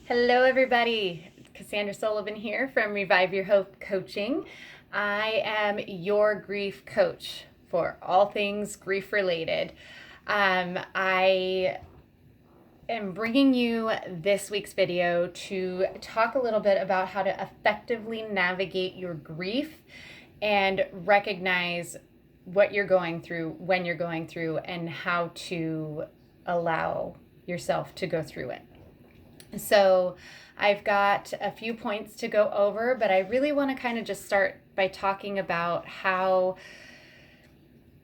Hello, everybody. Cassandra Sullivan here from Revive Your Hope Coaching. I am your grief coach for all things grief related. I am bringing you this week's video to talk a little bit about how to effectively navigate your grief and recognize what you're going through, when you're going through, and how to allow yourself to go through it. So I've got a few points to go over, but I really want to kind of just start by talking about how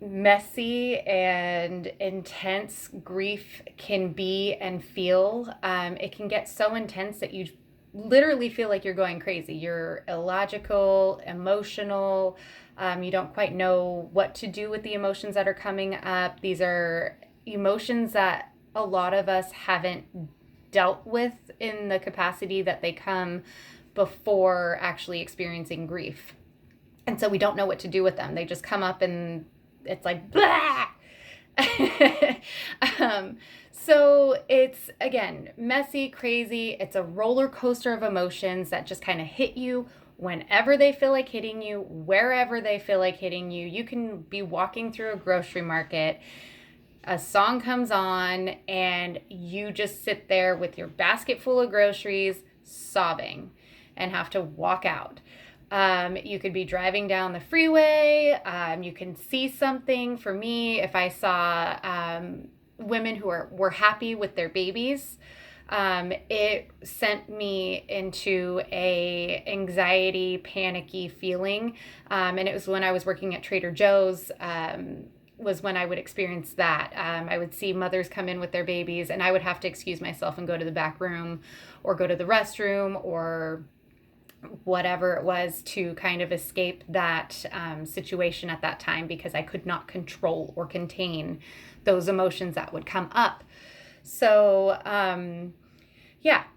messy and intense grief can be and feel. It can get so intense that you literally feel like you're going crazy. You're illogical, emotional. You don't quite know what to do with the emotions that are coming up. These are emotions that a lot of us haven't dealt with in the capacity that they come before actually experiencing grief. And so we don't know what to do with them. They just come up and it's like, blah! So it's, again, messy, crazy. It's a roller coaster of emotions that just kind of hit you whenever they feel like hitting you, wherever they feel like hitting you. You can be walking through a grocery market, a song comes on, and you just sit there with your basket full of groceries sobbing and have to walk out. You could be driving down the freeway. You can see something. For me, if I saw women who were happy with their babies, it sent me into a anxiety, panicky feeling. And it was when I was working at Trader Joe's, was when I would experience that. I would see mothers come in with their babies, and I would have to excuse myself and go to the back room or go to the restroom or whatever it was to kind of escape that situation at that time, because I could not control or contain those emotions that would come up. So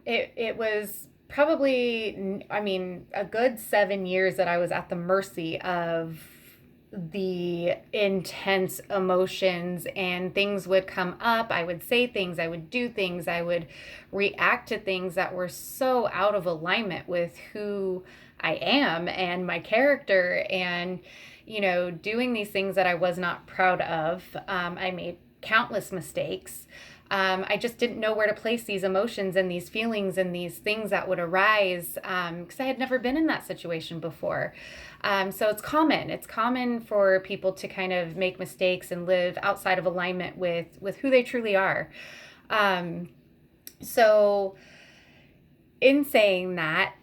it was probably, a good 7 years that I was at the mercy of the intense emotions, and things would come up. I would say things, I would do things, I would react to things that were so out of alignment with who I am and my character, and doing these things that I was not proud of. I made countless mistakes. I just didn't know where to place these emotions and these feelings and these things that would arise, because I had never been in that situation before. So it's common. It's common for people to kind of make mistakes and live outside of alignment with who they truly are. So in saying that,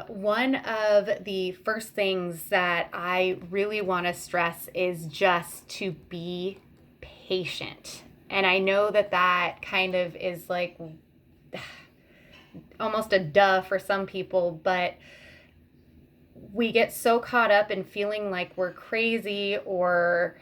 one of the first things that I really want to stress is just to be patient. And I know that kind of is like almost a duh for some people, but we get so caught up in feeling like we're crazy or,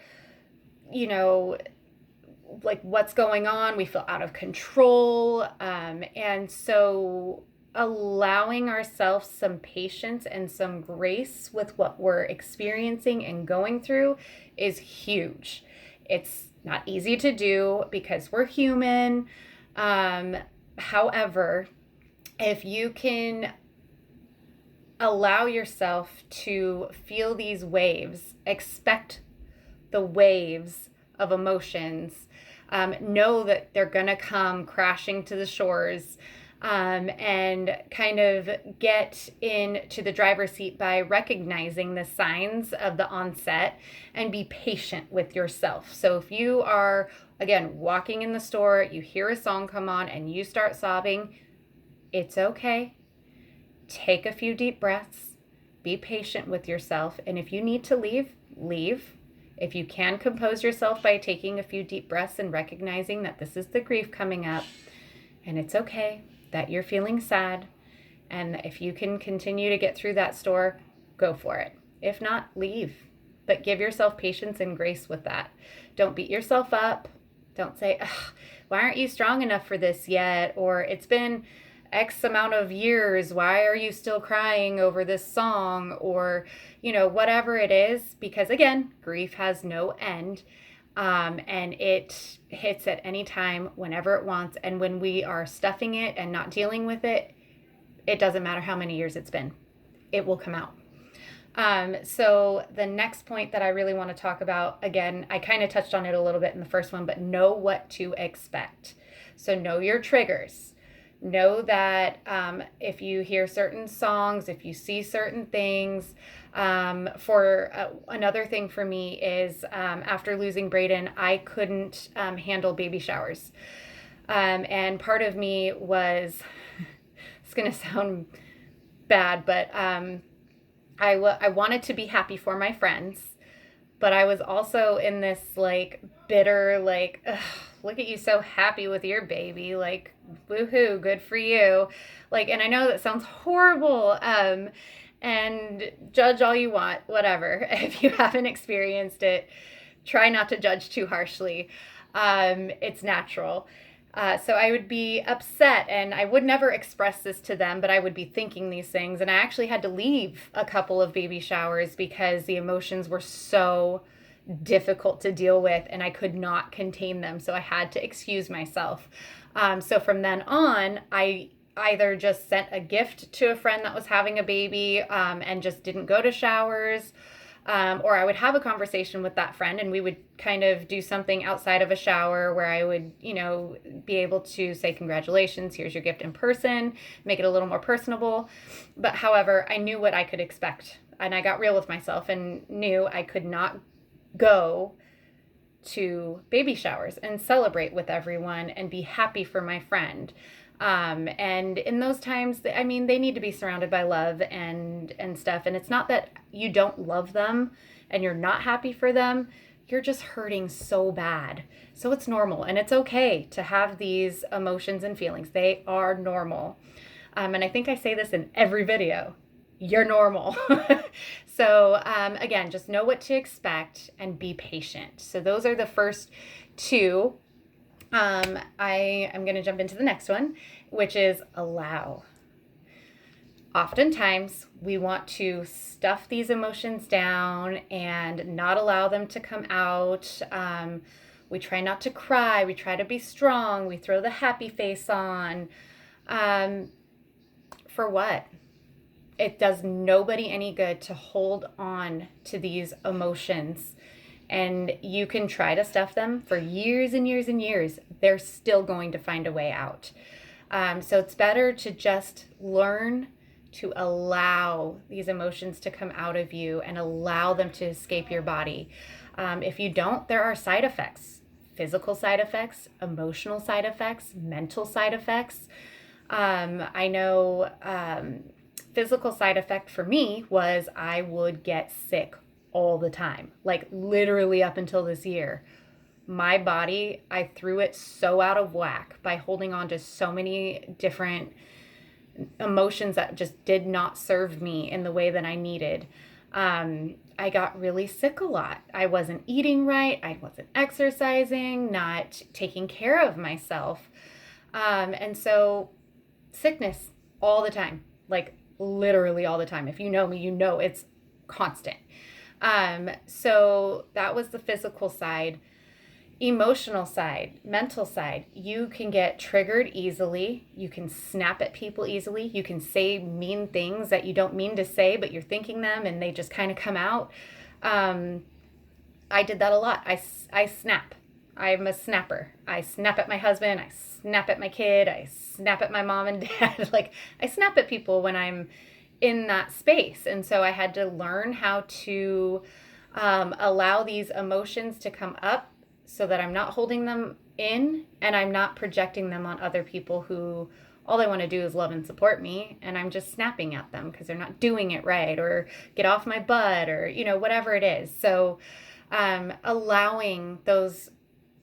like what's going on. We feel out of control. And so allowing ourselves some patience and some grace with what we're experiencing and going through is huge. It's not easy to do because we're human. However, if you can allow yourself to feel these waves, expect the waves of emotions, know that they're going to come crashing to the shores, and kind of get into the driver's seat by recognizing the signs of the onset and be patient with yourself. So if you are, again, walking in the store, you hear a song come on and you start sobbing, it's okay. Take a few deep breaths, be patient with yourself, and if you need to leave, leave. If you can compose yourself by taking a few deep breaths and recognizing that this is the grief coming up, and it's okay that you're feeling sad, and if you can continue to get through that store, go for it. If not, leave. But give yourself patience and grace with that. Don't beat yourself up. Don't say, why aren't you strong enough for this yet? Or it's been X amount of years, why are you still crying over this song? Or, whatever it is, because again, grief has no end. And it hits at any time, whenever it wants. And when we are stuffing it and not dealing with it, it doesn't matter how many years it's been, it will come out. So the next point that I really want to talk about, again, I kind of touched on it a little bit in the first one, but know what to expect. So know your triggers. Know that if you hear certain songs, if you see certain things, another thing for me is after losing Braden, I couldn't handle baby showers. And part of me was, it's going to sound bad, but I wanted to be happy for my friends, but I was also in this like bitter, like, look at you so happy with your baby, like, woohoo, good for you. Like, and I know that sounds horrible, and judge all you want, whatever. If you haven't experienced it, try not to judge too harshly. It's natural. So I would be upset, and I would never express this to them, but I would be thinking these things. And I actually had to leave a couple of baby showers because the emotions were so difficult to deal with and I could not contain them. So I had to excuse myself. So from then on, I either just sent a gift to a friend that was having a baby and just didn't go to showers. Or I would have a conversation with that friend and we would kind of do something outside of a shower where I would, be able to say, congratulations, here's your gift in person, make it a little more personable. But however, I knew what I could expect and I got real with myself and knew I could not go to baby showers and celebrate with everyone and be happy for my friend. And in those times, they need to be surrounded by love and stuff. And it's not that you don't love them and you're not happy for them. You're just hurting so bad. So it's normal and it's okay to have these emotions and feelings. They are normal. And I think I say this in every video. You're normal. So again, just know what to expect and be patient. So those are the first two. I am going to jump into the next one, which is allow. Oftentimes, we want to stuff these emotions down and not allow them to come out. We try not to cry. We try to be strong. We throw the happy face on. For what? It does nobody any good to hold on to these emotions. And you can try to stuff them for years and years and years. They're still going to find a way out. So it's better to just learn to allow these emotions to come out of you and allow them to escape your body. If you don't, there are side effects, physical side effects, emotional side effects, mental side effects. I know physical side effect for me was I would get sick all the time, like literally up until this year. My body, I threw it so out of whack by holding on to so many different emotions that just did not serve me in the way that I needed. I got really sick a lot. I wasn't eating right. I wasn't exercising, not taking care of myself. And so sickness all the time, like literally all the time. If you know me, you know it's constant. So that was the physical side. Emotional side, mental side, you can get triggered easily. You can snap at people easily. You can say mean things that you don't mean to say, but you're thinking them and they just kind of come out. I did that a lot. I snap. I'm a snapper. I snap at my husband. I snap at my kid. I snap at my mom and dad. Like I snap at people when I'm in that space. And so I had to learn how to allow these emotions to come up so that I'm not holding them in and I'm not projecting them on other people who all they want to do is love and support me. And I'm just snapping at them because they're not doing it right or get off my butt or, whatever it is. So allowing those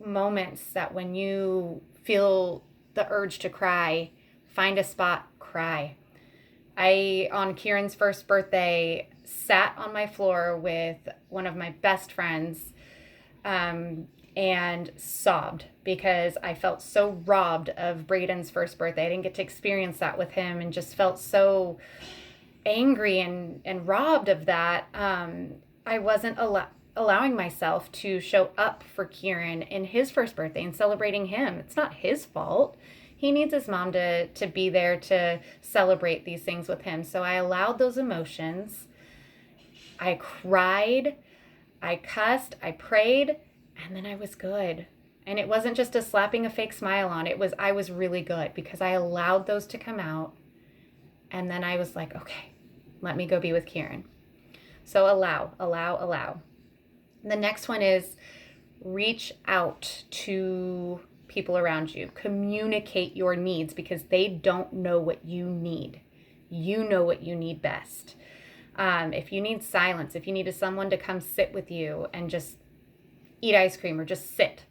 moments that when you feel the urge to cry, find a spot, cry. On Kieran's first birthday, sat on my floor with one of my best friends and sobbed because I felt so robbed of Braden's first birthday. I didn't get to experience that with him and just felt so angry and robbed of that. I wasn't allowing myself to show up for Kieran in his first birthday and celebrating him. It's not his fault. he needs his mom to be there to celebrate these things with him. So I allowed those emotions. I cried, I cussed, I prayed, and then I was good. And it wasn't just a slapping a fake smile on. I was really good because I allowed those to come out. And then I was like, okay, let me go be with Kieran. So allow. The next one is reach out to people around you. Communicate your needs because they don't know what you need. You know what you need best. If you need silence, if you need someone to come sit with you and just eat ice cream or just sit,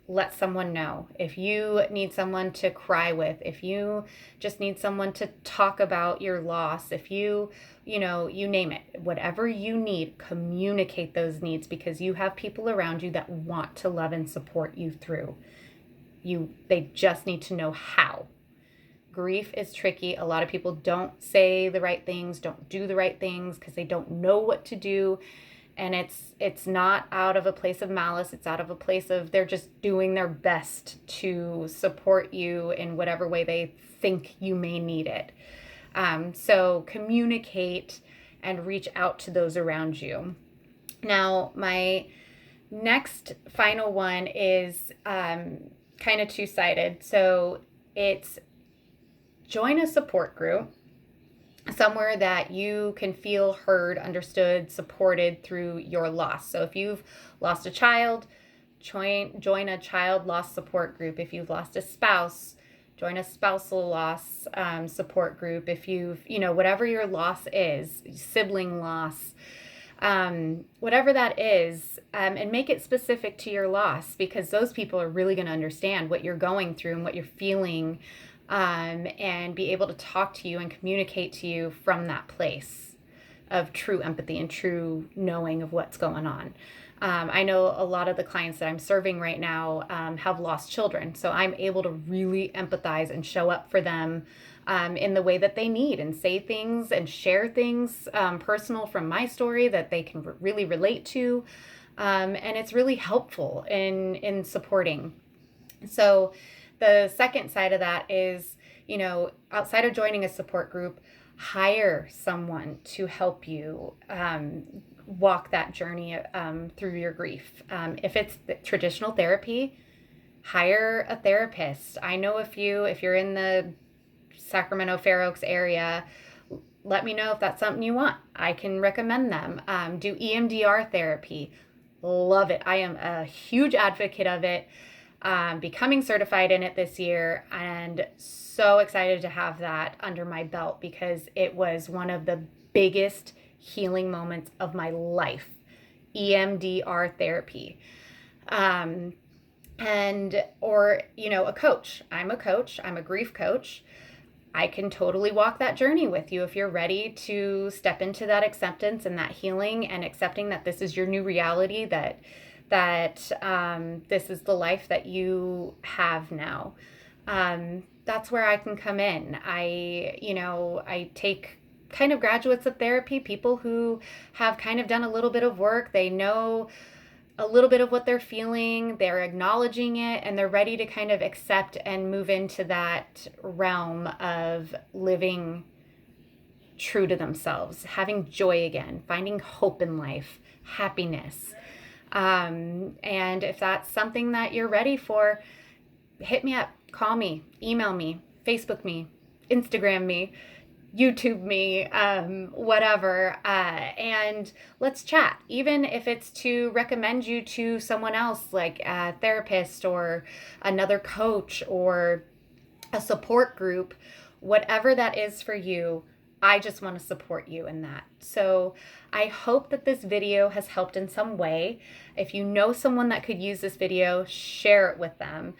let someone know. If you need someone to cry with, if you just need someone to talk about your loss, if you name it, whatever you need, communicate those needs because you have people around you that want to love and support you through. They just need to know how. Grief is tricky. A lot of people don't say the right things, don't do the right things because they don't know what to do. And it's not out of a place of malice. It's out of a place of they're just doing their best to support you in whatever way they think you may need it. So communicate and reach out to those around you. Now, my next final one is kind of two-sided. So it's join a support group, somewhere that you can feel heard, understood, supported through your loss. So if you've lost a child, join a child loss support group. If you've lost a spouse, join a spousal loss support group. If you've, whatever your loss is, sibling loss, whatever that is, and make it specific to your loss because those people are really going to understand what you're going through and what you're feeling. And be able to talk to you and communicate to you from that place of true empathy and true knowing of what's going on. I know a lot of the clients that I'm serving right now have lost children, so I'm able to really empathize and show up for them in the way that they need and say things and share things personal from my story that they can really relate to, and it's really helpful in supporting. So the second side of that is, outside of joining a support group, hire someone to help you walk that journey through your grief. If it's traditional therapy, hire a therapist. I know if you're in the Sacramento, Fair Oaks area, let me know if that's something you want. I can recommend them. Do EMDR therapy. Love it. I am a huge advocate of it. Becoming certified in it this year and so excited to have that under my belt because it was one of the biggest healing moments of my life. EMDR therapy. A coach. I'm a coach. I'm a grief coach. I can totally walk that journey with you if you're ready to step into that acceptance and that healing and accepting that this is your new reality, that this is the life that you have now. That's where I can come in. I take kind of graduates of therapy, people who have kind of done a little bit of work. They know a little bit of what they're feeling. They're acknowledging it and they're ready to kind of accept and move into that realm of living true to themselves, having joy again, finding hope in life, happiness. And if that's something that you're ready for, hit me up, call me, email me, Facebook me, Instagram me, YouTube me, whatever, and let's chat. Even if it's to recommend you to someone else, like a therapist or another coach or a support group, whatever that is for you, I just want to support you in that. So I hope that this video has helped in some way. If you know someone that could use this video, share it with them.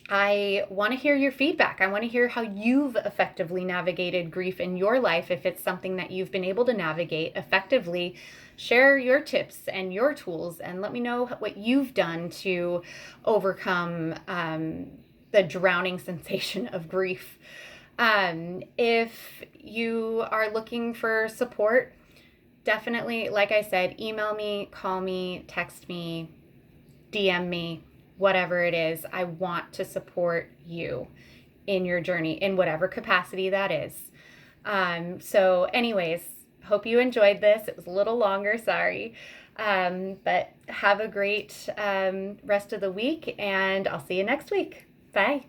I want to hear your feedback. I want to hear how you've effectively navigated grief in your life. If it's something that you've been able to navigate effectively, share your tips and your tools and let me know what you've done to overcome the drowning sensation of grief. If you are looking for support, definitely, like I said, email me, call me, text me, DM me, whatever it is, I want to support you in your journey in whatever capacity that is. So anyways, hope you enjoyed this. It was a little longer, sorry. But have a great rest of the week, and I'll see you next week. Bye.